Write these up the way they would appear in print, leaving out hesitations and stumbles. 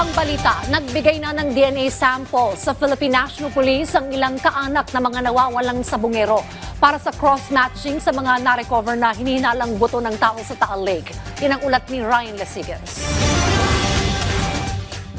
ibang balita, nagbigay na ng DNA sample sa Philippine National Police ang ilang kaanak na mga nawawalang sabungero para sa cross-matching sa mga na-recover na hinihinalang buto ng tao sa Taal Lake. Yan ang ulat ni Ryan Lesigas.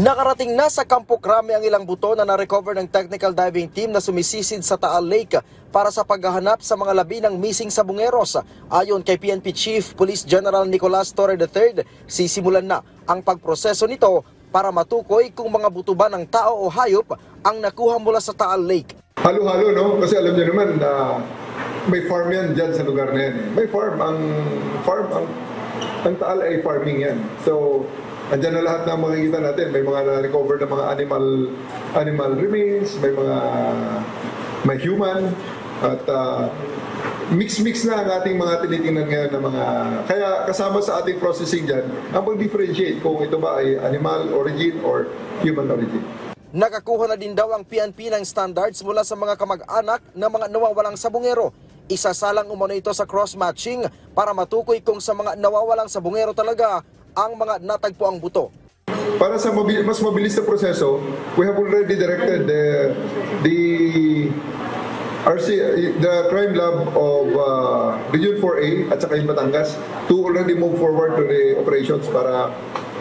Nakarating na sa Campo Crame ang ilang buto na na-recover ng technical diving team na sumisisid sa Taal Lake para sa paghahanap sa mga labi ng missing sabungeros. Ayon kay PNP Chief Police General Nicolas Torre III, sisimulan na ang pagproseso nito para matukoy kung mga buto ba ng tao o hayop ang nakuha mula sa Taal Lake. Halo-halo, no? Kasi alam niyo naman na may farm yan dyan sa lugar na yan. May farm. Ang Taal ay farming yan. So, andyan na lahat na makikita natin. May mga na-recover na mga animal remains, may human, at mix na ang ating mga tinitingnan ngayon na mga... Kaya kasama sa ating processing dyan, ang pag-differentiate kung ito ba ay animal origin or human origin. Nakakuha na din daw ang PNP ng standards mula sa mga kamag-anak ng mga nawawalang sabungero. Isasalang umano ito sa cross-matching para matukoy kung sa mga nawawalang sabungero talaga ang mga natagpuang buto. Para sa mas mabilis na proseso, we have already directed the crime lab of Region 4A at saka yung Batangas to already move forward to the operations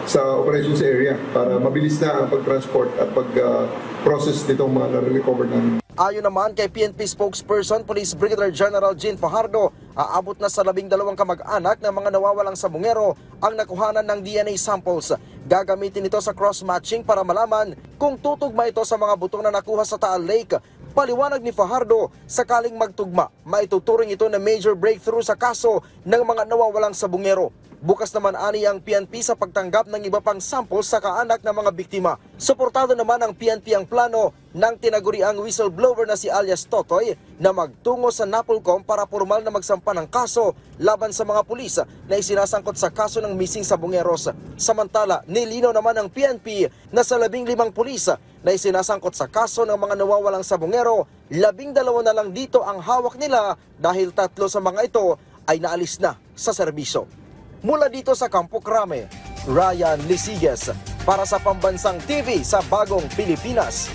sa operations area para mabilis na ang pag-transport at pag-process nitong mga na-recover namin. Ayon naman kay PNP spokesperson Police Brigadier General Jean Fajardo, aabot na sa 12 kamag-anak ng mga nawawalang sabungero ang nakuhanan ng DNA samples. Gagamitin ito sa cross-matching para malaman kung tutugma ito sa mga butong na nakuha sa Taal Lake. Paliwanag ni Fajardo, sakaling magtugma, maituturing ito na major breakthrough sa kaso ng mga nawawalang sabungero. Bukas naman ani ang PNP sa pagtanggap ng iba pang samples sa kaanak ng mga biktima. Suportado naman ng PNP ang plano ng tinaguriang whistleblower na si alias Totoy na magtungo sa NAPOLCOM para formal na magsampa ng kaso laban sa mga pulis na isinasangkot sa kaso ng missing sabungeros. Samantala, nilinaw naman ng PNP na sa 15 pulis na isinasangkot sa kaso ng mga nawawalang sabungero, 12 na lang dito ang hawak nila dahil 3 sa mga ito ay naalis na sa serbisyo. Mula dito sa Campo Crame, Ryan Lesigas para sa Pambansang TV sa Bagong Pilipinas.